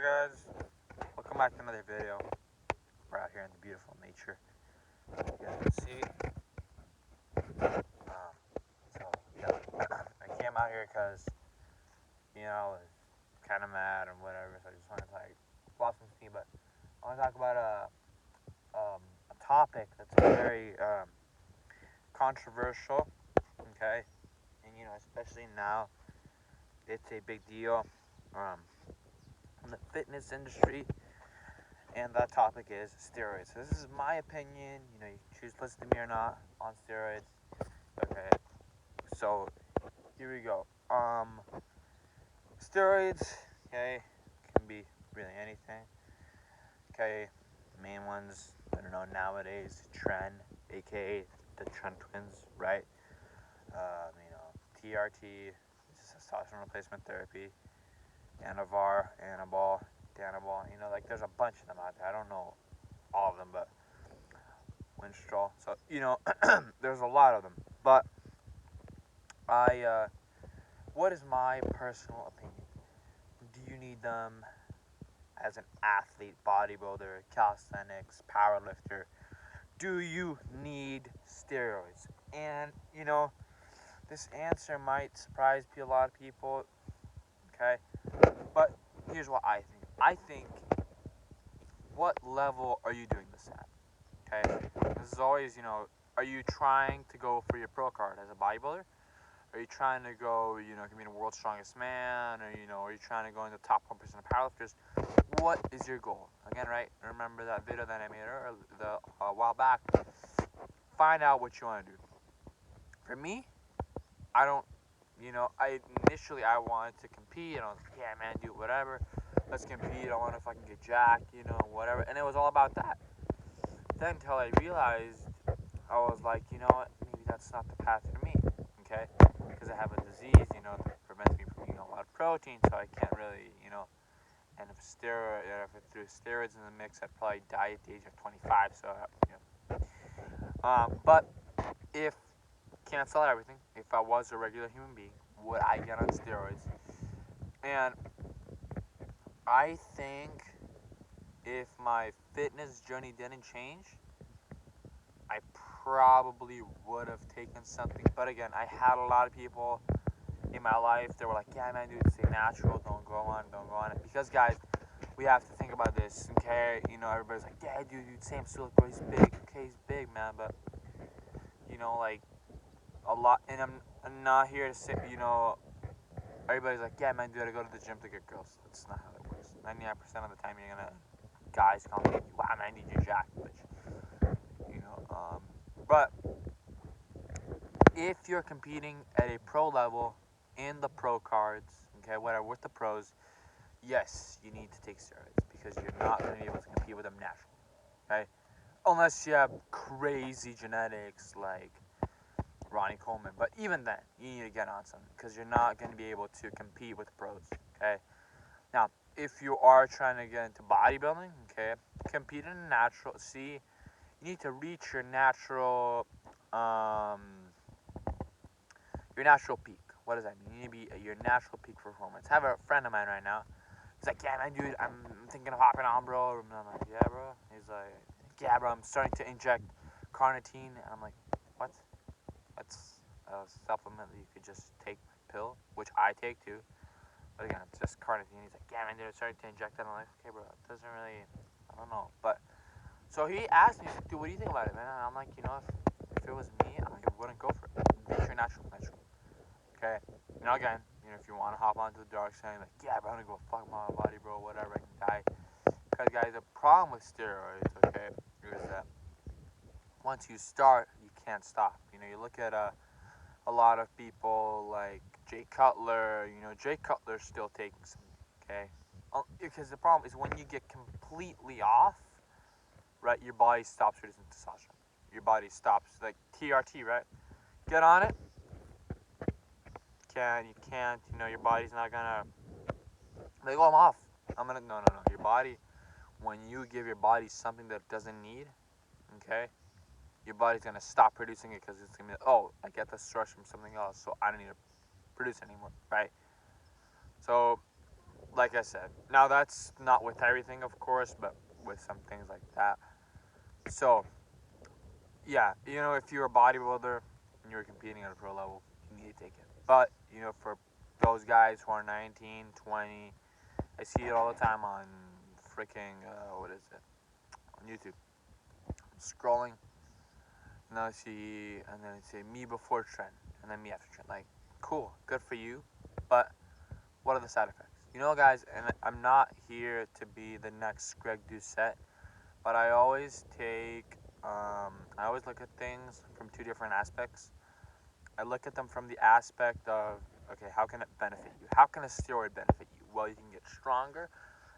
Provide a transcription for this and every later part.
guys? Welcome back to another video. We're out here in the beautiful nature. You guys can see. I came out here because, I was kind of mad and whatever, so I just wanted to blow some steam. But I want to talk about a topic that's very controversial, okay? And, especially now, it's a big deal in the fitness industry. And that topic is steroids. So this is my opinion. You can choose to listen to me or not on steroids. Okay. So here we go. Steroids, okay, can be really anything. Okay, main ones that are known nowadays, Tren, aka the Tren twins, right? TRT, testosterone replacement therapy, Anavar, Anabol, Danabol. There's a bunch of them out there. I don't know all of them, but Winstrol. So there's a lot of them. But what is my personal opinion? Do you need them as an athlete, bodybuilder, calisthenics, powerlifter? Do you need steroids? And this answer might surprise a lot of people. Okay, but here's what I think. I think, what level are you doing this at? Okay, this is always, are you trying to go for your pro card as a bodybuilder? Are you trying to go, be the world's strongest man? Or, are you trying to go in the top 1% of powerlifters? What is your goal? Again, right? Remember that video that I made a while back? Find out what you want to do. For me, I don't, I wanted to compete, and I was like, yeah, man, do whatever. Let's compete. I want to fucking get jacked, whatever. And it was all about that. Then until I realized, I was like, you know what? Maybe that's not the path for me. Okay? Because I have a disease, that prevents me from eating a lot of protein, so I can't really, and if I threw steroids in the mix, I'd probably die at the age of 25. So, but if cancel everything, if I was a regular human being, would I get on steroids? And I think if my fitness journey didn't change, I probably would have taken something. But again, I had a lot of people in my life that were like, yeah, man, dude, stay natural, don't go on it. Because, guys, we have to think about this, okay? Everybody's like, yeah, dude, Sam Sulek, bro, he's big. Okay, he's big, man, but, a lot, and I'm not here to say, everybody's like, yeah, man, dude, I go to the gym to get girls. That's not how that works. 99% of the time, you're gonna, guys compliment you, wow, man, you're jacked, bitch. But if you're competing at a pro level in the pro cards, okay, whatever, with the pros, yes, you need to take steroids because you're not going to be able to compete with them naturally, okay? Unless you have crazy genetics like Ronnie Coleman. But even then, you need to get on something because you're not going to be able to compete with pros, okay? Now, if you are trying to get into bodybuilding, okay, compete in a natural, you need to reach your natural peak. What does that mean? You need to be at your natural peak performance. I have a friend of mine right now. He's like, yeah, man, dude, I'm thinking of hopping on, bro. And I'm like, yeah, bro. He's like, yeah, bro, I'm starting to inject carnitine. And I'm like, what? That's a supplement that you could just take pill, which I take too. But again, it's just carnitine. He's like, yeah, man, dude, I'm starting to inject that. I'm like, okay, bro, it doesn't really, I don't know. But so he asked me, dude, what do you think about it, man? And I'm like, if it was me, I wouldn't go for it. Reach your natural potential. Okay? Again, if you want to hop onto the dark side, like, yeah, bro, I'm gonna go fuck my body, bro, whatever, I can die. Because, guys, the problem with steroids, okay, is that once you start, you can't stop. You look at a lot of people like Jay Cutler, Jay Cutler's still taking some, okay? Because the problem is when you get completely off, right, your body stops producing testosterone. Your body stops, like TRT, right? Get on it. You can't, your body's not gonna, like, oh, I'm off. No. Your body, when you give your body something that it doesn't need, okay, your body's gonna stop producing it because it's gonna be, oh, I get the source from something else, so I don't need to produce anymore, right? So, like I said, now that's not with everything, of course, but with some things like that. So, yeah, if you're a bodybuilder and you're competing at a pro level, you need to take it. But, for those guys who are 19, 20, I see it all the time on freaking, what is it? On YouTube. I'm scrolling, and I see, and then I say me before trend, and then me after trend. Like, cool, good for you, but what are the side effects? Guys, and I'm not here to be the next Greg Doucette, but I always I always look at things from two different aspects. I look at them from the aspect of, okay, how can it benefit you? How can a steroid benefit you? Well, you can get stronger.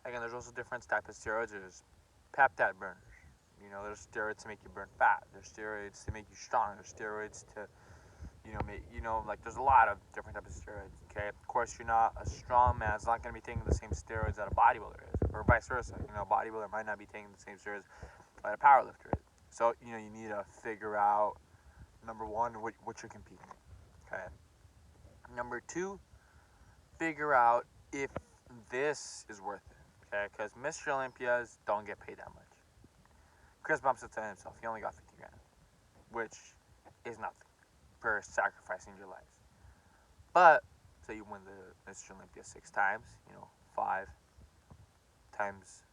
Again, there's also different types of steroids. There's peptide burners. There's steroids to make you burn fat. There's steroids to make you strong. There's steroids to, like there's a lot of different types of steroids. Okay, of course, you're not a strong man. It's not going to be taking the same steroids that a bodybuilder is, or vice versa. A bodybuilder might not be taking the same steroids that a powerlifter is. So, you need to figure out, number one, what you're competing. Okay. Number two, figure out if this is worth it. Okay, because Mr. Olympias don't get paid that much. Chris bumps it to himself. He only got 50 grand, which is nothing for sacrificing your lives. But say you win the Mr. Olympia 6 times, 5 times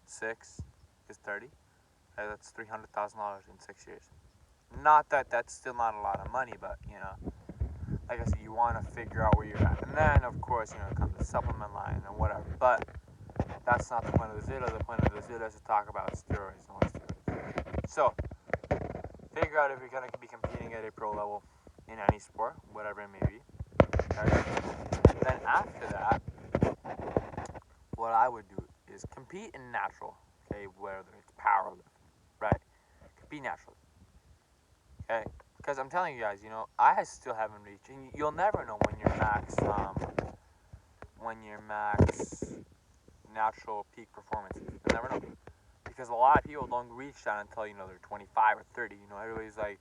6 is 30. Okay, that's $300,000 in 6 years. Not that that's still not a lot of money, but like I said, you want to figure out where you're at. And then, of course, comes the supplement line and whatever. But that's not the point of the video. The point of the video is to talk about steroids and what steroids. So, figure out if you're going to be competing at a pro level in any sport, whatever it may be. Okay? Then after that, what I would do is compete in natural. Okay, whether it's powerlifting, right? Compete naturally. Okay, because I'm telling you guys, I still haven't reached, and you'll never know when your max natural peak performance is. You'll never know, because a lot of people don't reach that until they're 25 or 30. Everybody's like,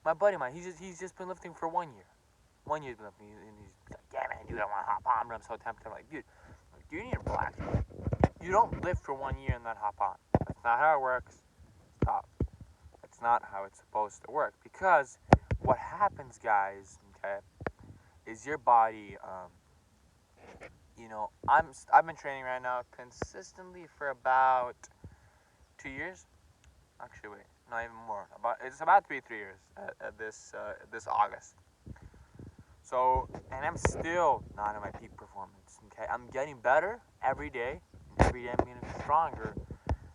my buddy of mine, he's just been lifting for 1 year. 1 year's been lifting, and he's like, yeah man, dude, I want to hop on, but I'm so tempted. I'm like, dude, you need to relax. You don't lift for 1 year and then hop on. That's not how it works. Stop. That's not how it's supposed to work, because what happens, guys, okay, is your body, I've been training right now consistently for about 2 years. Actually, wait, not even more. It's about 3 years at this August. So, and I'm still not at my peak performance. Okay, I'm getting better every day. Every day I'm getting stronger,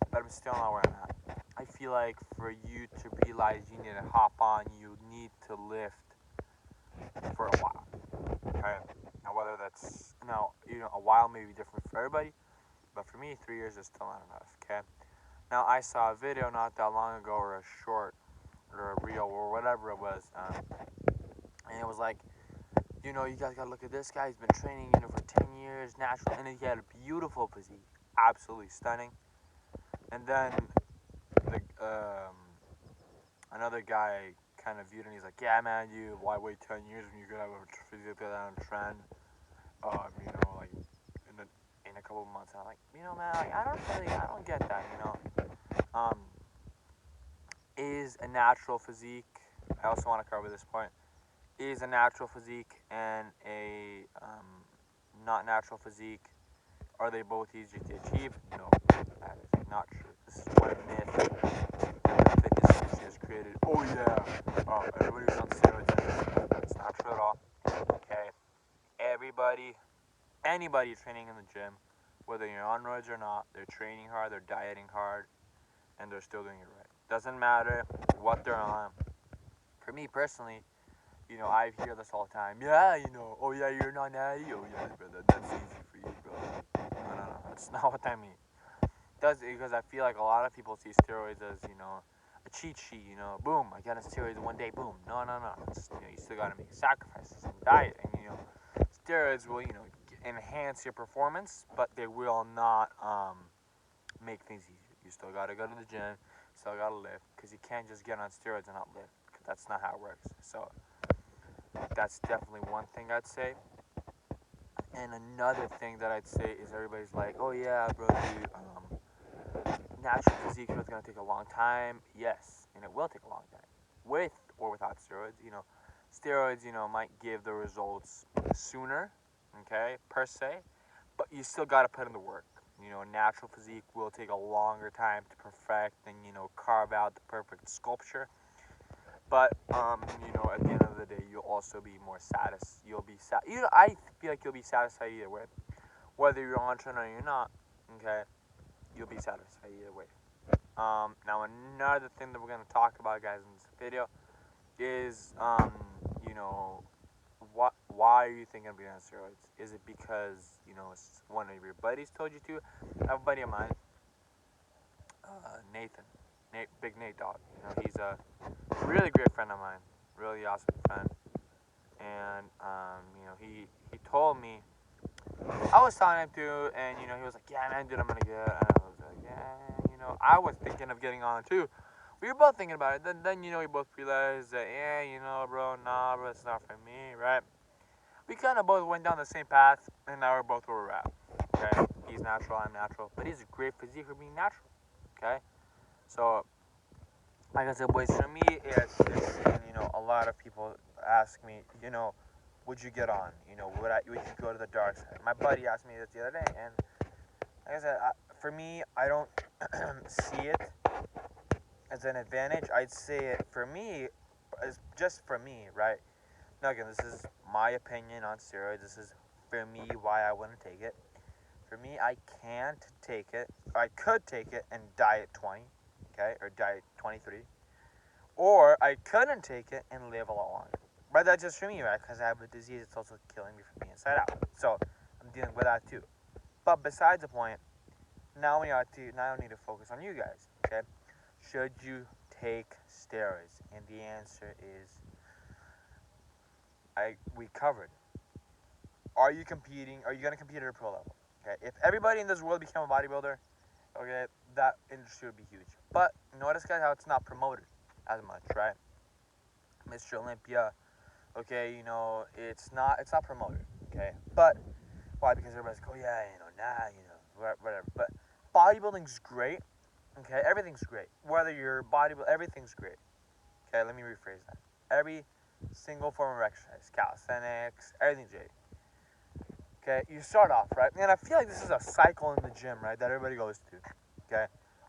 but I'm still not where I'm at. I feel like for you to realize you need to hop on, you need to lift for a while. Okay, now whether that's a while may be different for everybody, but for me, 3 years is still not enough. Okay, now I saw a video not that long ago, or a short, or a reel, or whatever it was, and it was like, you guys gotta look at this guy. He's been training, for 10 years, natural, and he had a beautiful physique, absolutely stunning. And then another guy kind of viewed it, and he's like, yeah, man, why wait 10 years when you could have a physique that on trend, like in a couple of months. And I'm like, man, like, I don't get that, is a natural physique, I also want to cover this point, is a natural physique and a not natural physique, are they both easier to achieve? No, that is not true. This is one myth that the fitness industry has created. Oh yeah, everybody who's on steroids. That's not true at all. Okay, anybody training in the gym, whether you're on roids or not, they're training hard, they're dieting hard, and they're still doing it right. Doesn't matter what they're on. For me personally, I hear this all the time. Yeah, oh yeah, you're not natty. Oh yeah, brother, that's easy for you, bro. No, that's not what I mean. Because I feel like a lot of people see steroids as, a cheat sheet, boom, I got a steroids one day, boom. No. It's, you still got to make sacrifices in diet, and, steroids will, enhance your performance, but they will not make things easier. You still got to go to the gym, still got to lift, because you can't just get on steroids and not lift, because that's not how it works. So that's definitely one thing I'd say. And another thing that I'd say is everybody's like, oh yeah, bro, dude, natural physique is gonna take a long time. Yes, and it will take a long time, with or without steroids. Steroids, might give the results sooner, okay, per se, but you still gotta put in the work. Natural physique will take a longer time to perfect and carve out the perfect sculpture. But at the end of the day, you'll also be more satisfied. I feel like you'll be satisfied either way, whether you're on trend or you're not. Okay, you'll be satisfied either way. Now another thing that we're gonna talk about, guys, in this video is why are you thinking of being on steroids? Is it because one of your buddies told you to? I have a buddy of mine, Nathan, Big Nate Dog. He's a really great friend of mine, really awesome friend, and he told me. I was telling him to, and he was like, "Yeah, man, dude, I'm gonna get." And I was like, "Yeah, I was thinking of getting on too." We were both thinking about it. Then we both realized that, yeah, bro, nah, bro, it's not for me, right? We kind of both went down the same path, and now we're both where we're at. Okay, he's natural, I'm natural, but he's a great physique for being natural. Okay, so like I said, boys, for me, it's a lot of people ask me, would you get on? Would you go to the dark side? My buddy asked me this the other day, and like I said, for me, I don't see it as an advantage. I'd say it for me, as just for me, right? Now again, this is my opinion on steroids. This is for me why I wouldn't take it. For me, I can't take it. I could take it and die at 20, okay, or die at 23, or I couldn't take it and live a lot longer. But that's just for me, right? Because I have a disease that's also killing me from the inside out. So I'm dealing with that too. But besides the point, now we need to focus on you guys. Okay, should you take steroids? And the answer is, we covered. Are you competing? Are you gonna compete at a pro level? Okay, if everybody in this world became a bodybuilder, okay, that industry would be huge. But notice, guys, how it's not promoted as much, right? Mr. Olympia, okay, it's not promoted, okay. But why? Because everybody's like, oh yeah, whatever. But bodybuilding's great, okay. Everything's great. Whether you're bodybuilding, everything's great. Okay, let me rephrase that. Every single form of exercise, calisthenics, everything's great. Okay, you start off, right? And I feel like this is a cycle in the gym, right, that everybody goes to. Okay,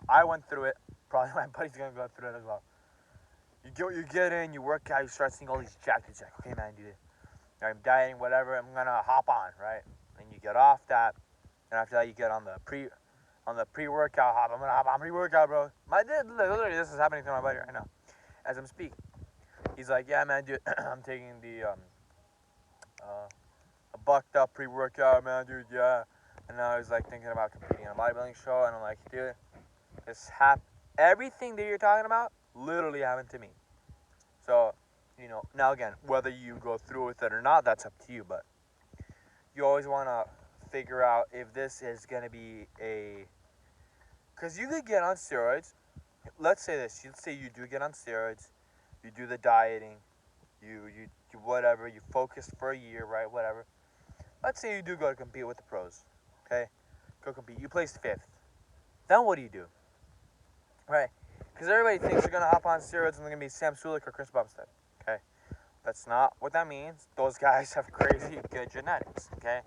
I went through it. Probably my buddy's gonna go through it as well. You get in, you work out, you start seeing all these jacked. It's like, okay, man, dude, I'm dieting, whatever. I'm gonna hop on, right? And you get off that, and after that, you get on the pre-workout hop. I'm gonna hop on pre-workout, bro. Literally, this is happening to my buddy right now, as I'm speaking. He's like, yeah, man, dude, I'm taking the a bucked up pre-workout, man, dude, yeah. And now he's like thinking about competing in a bodybuilding show, and I'm like, dude, everything that you're talking about literally happened to me. So, now again, whether you go through with it or not, that's up to you. But you always want to figure out if this is going to be because you could get on steroids. Let's say this. Let's say you do get on steroids. You do the dieting. You whatever. You focus for a year, right? Whatever. Let's say you do go to compete with the pros. Okay? Go compete. You placed 5th. Then what do? Right? Because everybody thinks you're going to hop on steroids and they're going to be Sam Sulik or Chris Bumstead. Okay? That's not what that means. Those guys have crazy good genetics. Okay?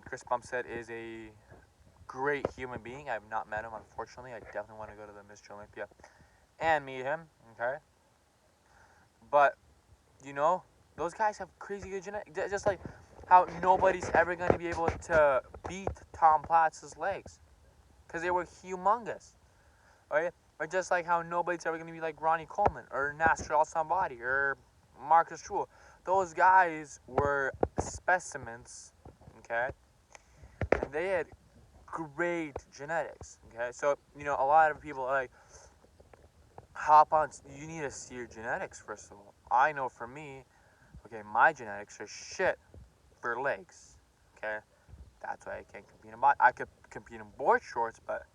Chris Bumstead is a great human being. I have not met him, unfortunately. I definitely want to go to the Mr. Olympia and meet him. Okay? But, those guys have crazy good genetics. Just like how nobody's ever going to be able to beat Tom Platz's legs. Because they were humongous. Right? Or just like how nobody's ever going to be like Ronnie Coleman or Nasser Al-Sambadi or Marcus Truel. Those guys were specimens, okay? And they had great genetics, okay? So, a lot of people are like, hop on. You need to see your genetics, first of all. I know for me, okay, my genetics are shit for legs, okay? That's why I can't compete in I could compete in board shorts, but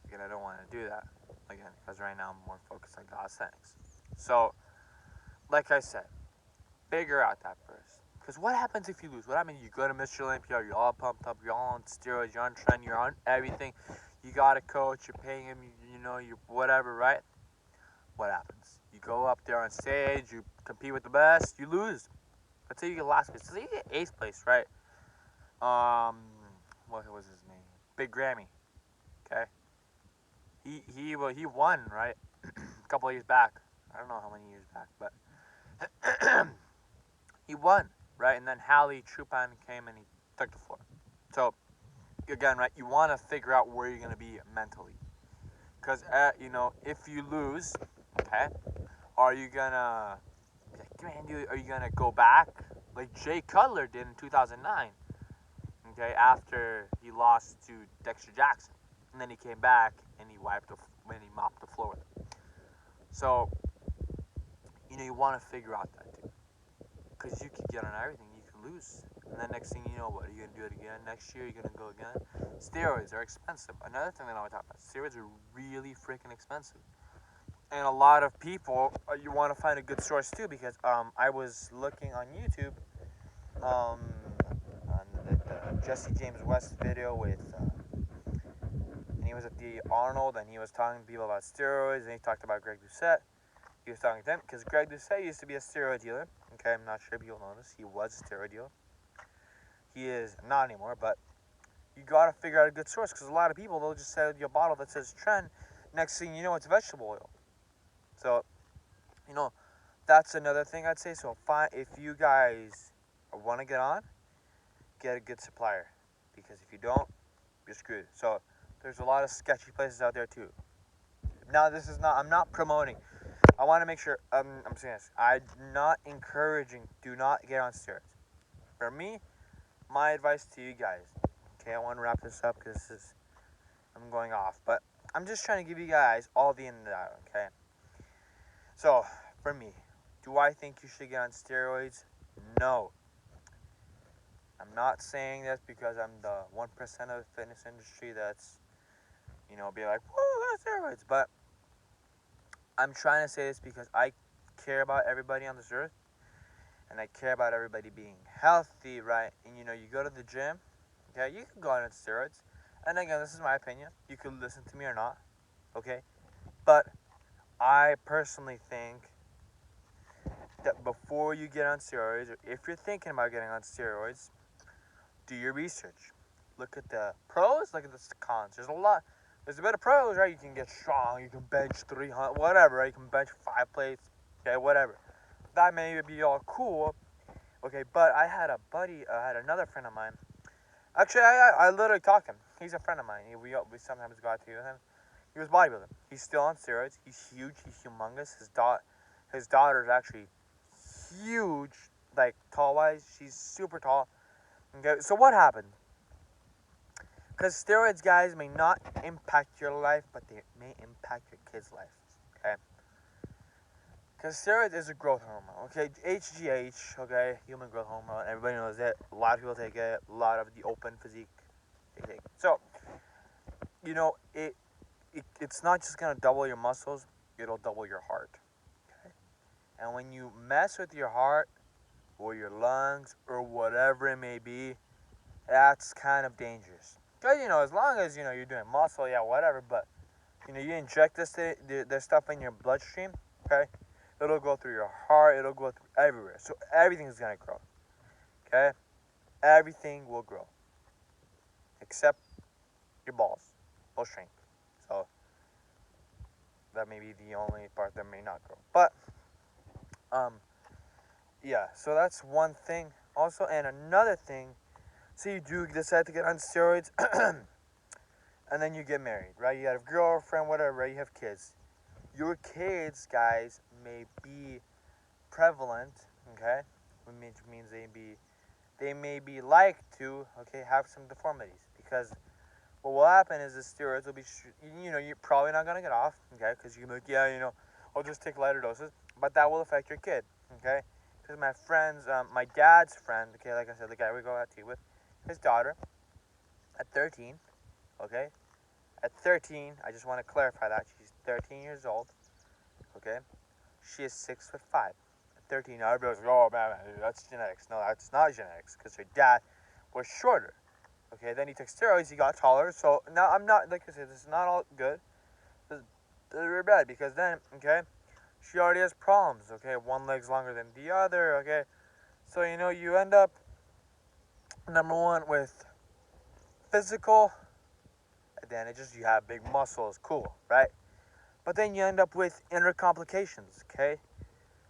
again, I don't want to do that. Again, because right now I'm more focused on calisthenics. So, like I said, figure out that first. Because what happens if you lose? What happens? You go to Mr. Olympia, you're all pumped up, you're all on steroids, you're on trend, you're on everything. You got a coach, you're paying him, you whatever, right? What happens? You go up there on stage, you compete with the best, you lose. Let's say you get last place. Let's say you get eighth place, right? What was his name? Big Grammy. Okay. He won, right? A couple of years back. I don't know how many years back, but he won, right? And then Hallie Chupan came and he took the floor. So again, right? You want to figure out where you're gonna be mentally, because if you lose, okay, are you gonna, man, dude, are you gonna go back like Jay Cutler did in 2009? Okay, after he lost to Dexter Jackson, and then he came back and he mopped the floor with him. So you want to figure out that too, because you could get on everything, you could lose, and then next thing you know, what are you gonna do it again next year? You're gonna go again. Steroids are expensive. Another thing that I want to talk about: steroids are really freaking expensive, and a lot of people, you want to find a good source too, because I was looking on YouTube, on the Jesse James West video with. And he was at the Arnold, and he was talking to people about steroids, and he talked about Greg Doucette. He was talking to them because Greg Doucette used to be a steroid dealer. Okay, I'm not sure if you'll know this. He was a steroid dealer. He is not anymore, but you got to figure out a good source, because a lot of people, they'll just sell you a bottle that says Tren. Next thing you know, it's vegetable oil. So, that's another thing I'd say. So, if you guys want to get on, get a good supplier, because if you don't, you're screwed. So, there's a lot of sketchy places out there too. Now, I'm not promoting. I want to make sure, I'm saying this. I'm not encouraging, do not get on steroids. For me, my advice to you guys, okay, I want to wrap this up because I'm going off, but I'm just trying to give you guys all the in and out, okay? So, for me, do I think you should get on steroids? No. I'm not saying this because I'm the 1% of the fitness industry that's, be like, whoa, steroids. But I'm trying to say this because I care about everybody on this earth, and I care about everybody being healthy, right? And you go to the gym, okay, you can go on steroids. And again, this is my opinion. You can listen to me or not, okay? But I personally think that before you get on steroids, or if you're thinking about getting on steroids, do your research. Look at the pros, look at the cons. There's a bit of pros, right? You can get strong, you can bench 300, whatever, right? You can bench 5 plates, okay, whatever. That may be all cool, okay, but I had another friend of mine. Actually, I literally talked to him. He's a friend of mine. We sometimes go out to with him. He was bodybuilding. He's still on steroids. He's huge. He's humongous. His daughter's actually huge, like tall-wise. She's super tall. Okay, so what happened? Because steroids, guys, may not impact your life, but they may impact your kid's life. Okay? Because steroids is a growth hormone. Okay? HGH, okay? Human growth hormone. Everybody knows it. A lot of people take it. A lot of the open physique, they take it. So, it's not just going to double your muscles. It'll double your heart. Okay? And when you mess with your heart, or your lungs, or whatever it may be, that's kind of dangerous. Because, as long as, you're doing muscle, yeah, whatever, but, you inject this stuff in your bloodstream, okay? It'll go through your heart, it'll go through everywhere. So everything's going to grow, okay? Everything will grow, except your balls will shrink. So that may be the only part that may not grow. But, yeah, so that's one thing. Also, and another thing, so you do decide to get on steroids, and then you get married, right? You have a girlfriend, whatever, right? You have kids. Your kids, guys, may be prevalent, okay? Which means they may be like to, okay, have some deformities. Because what will happen is the steroids will be, you're probably not going to get off, okay? Because you're like, yeah, I'll just take lighter doses. But that will affect your kid, okay? Because my friends, my dad's friend, okay, like I said, the guy we go out to eat with, his daughter, at 13, okay? At 13, I just want to clarify that. She's 13 years old, okay? She is 6'5". At 5'13". Everybody's like, oh man, that's genetics. No, that's not genetics, because your dad was shorter. Okay, then he took steroids, he got taller. So now I'm not, like I said, this is not all good. This is very bad, because then, okay, she already has problems. Okay, one leg's longer than the other. Okay, so you end up, number one, with physical advantages. You have big muscles, cool, right? But then you end up with inner complications. Okay,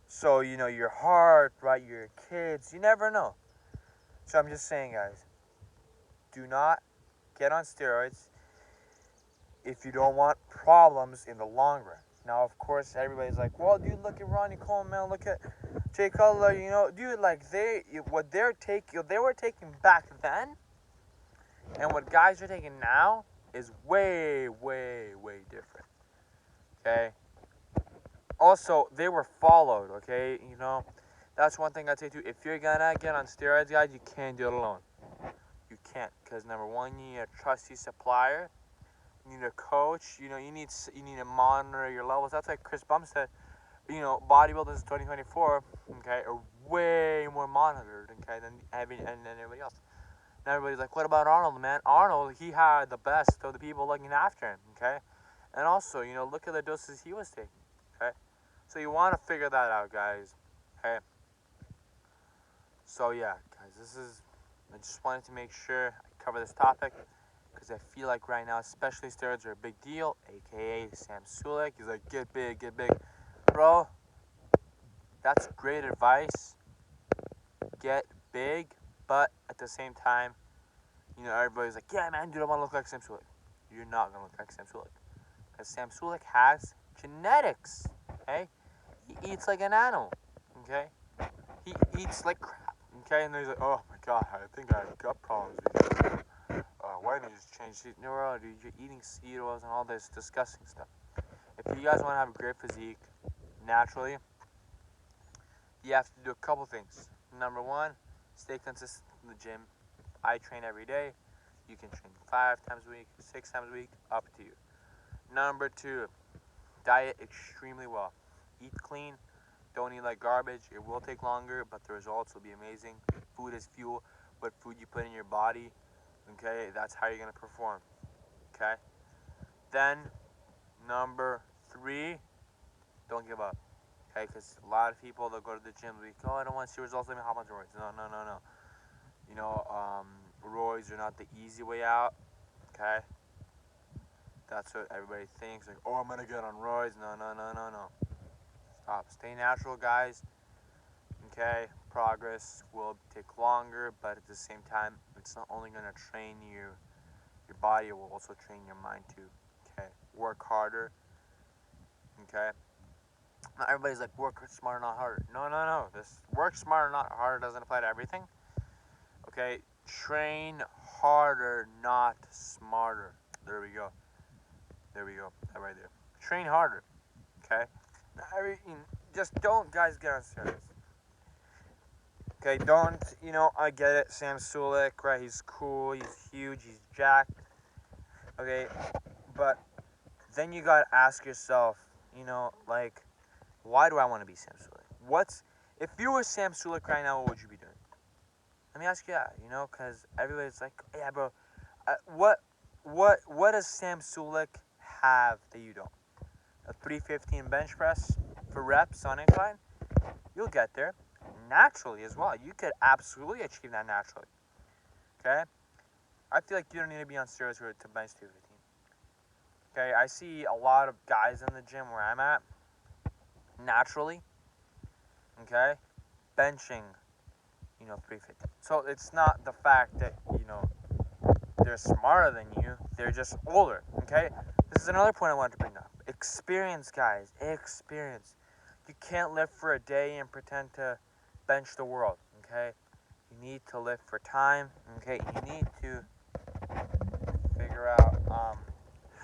so your heart, right? Your kids, you never know. So I'm just saying, guys, do not get on steroids if you don't want problems in the long run. Now, of course, everybody's like, well, dude, look at Ronnie Coleman, look at Jay Cutler, dude, like they were taking back then, and what guys are taking now is way, way, way different. Okay. Also, they were followed. Okay, that's one thing I'd say too. If you're gonna get on steroids, guys, you can't do it alone. You can't, because number one, you need a trusty supplier. You need a coach. You need to monitor your levels. That's like Chris Bump said. Bodybuilders in 2024, okay, are way more monitored, okay, than everybody else. And everybody's like, what about Arnold, man? Arnold, he had the best of the people looking after him, okay? And also, look at the doses he was taking, okay? So you want to figure that out, guys, okay? So yeah, guys, I just wanted to make sure I cover this topic, because I feel like right now, especially steroids are a big deal, aka Sam Sulek. He's like, get big, get big. Bro, that's great advice. Get big, but at the same time, everybody's like, yeah, man, dude, I want to look like Sam Sulek. You're not going to look like Sam Sulek. Because Sam Sulek has genetics, okay? He eats like an animal, okay? He eats like crap, okay? And then he's like, oh my God, I think I have gut problems. Why don't you just change these? No, dude, you're eating seed oils and all this disgusting stuff. If you guys want to have a great physique naturally, you have to do a couple things. Number one, stay consistent in the gym. I train every day. You can train 5 times a week, 6 times a week, up to you. Number two, diet extremely well. Eat clean. Don't eat like garbage. It will take longer, but the results will be amazing. Food is fuel. What food you put in your body, okay, that's how you're going to perform, okay? Then, number three, don't give up, okay? Because a lot of people, they'll go to the gym, like, oh, I don't want to see results, let me hop on steroids. No. Roids are not the easy way out, okay? That's what everybody thinks, like, oh, I'm going to get on roids. No. Stop. Stay natural, guys, okay? Progress will take longer, but at the same time, it's not only going to train your body, it will also train your mind too, okay? Work harder, okay? Not everybody's like, work smarter, not harder. No. This work smarter, not harder doesn't apply to everything, okay? Train harder, not smarter. There we go. That right there. Train harder, okay? Just don't, guys, get on steroids. Okay, don't, I get it. Sam Sulek, right? He's cool, he's huge, he's jacked. Okay, but then you gotta ask yourself, like, why do I want to be Sam Sulek? If you were Sam Sulek right now, what would you be doing? Let me ask you that, because everybody's like, yeah, bro, what does Sam Sulek have that you don't? A 315 bench press for reps on incline? You'll get there naturally as well. You could absolutely achieve that naturally. Okay? I feel like you don't need to be on steroids to bench 215. Okay? I see a lot of guys in the gym where I'm at naturally, okay, benching, 350. So it's not the fact that, they're smarter than you, they're just older, okay? This is another point I wanted to bring up. Experience, guys. Experience. You can't live for a day and pretend to bench the world, okay? You need to live for time, okay? You need to figure out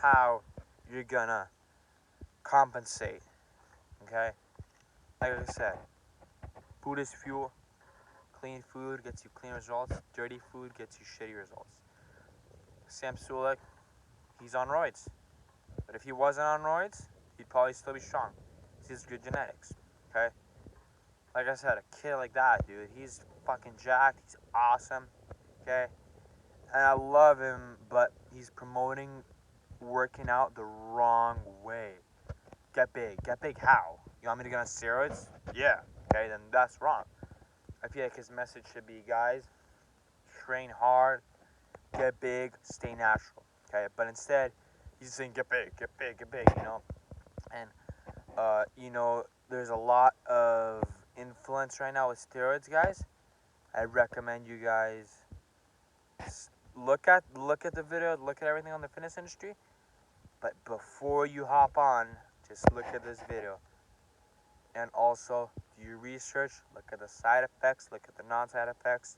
how you're gonna compensate, okay? Like I said, food is fuel. Clean food gets you clean results. Dirty food gets you shitty results. Sam Sulek, he's on roids. But if he wasn't on roids, he'd probably still be strong. He has good genetics, okay? like I said, a kid like that, dude, he's fucking jacked. He's awesome. Okay, and I love him, but he's promoting working out the wrong way. Get big. Get big how? You want me to get on steroids? Yeah. Okay, then that's wrong. I feel like his message should be, guys, train hard, get big, stay natural. Okay, but instead, he's saying get big, get big, get big, you know? And, there's a lot of influence right now with steroids, guys. I recommend you guys look at the video, look at everything on the fitness industry, but before you hop on, just look at this video. And also, do your research, look at the side effects, look at the non-side effects,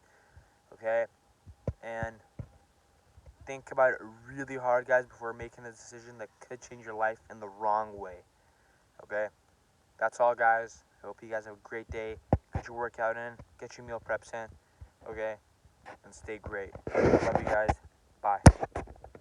okay? And think about it really hard, guys, before making a decision that could change your life in the wrong way, okay? That's all, guys. I hope you guys have a great day. Get your workout in, get your meal preps in, okay? And stay great. Love you guys. Bye.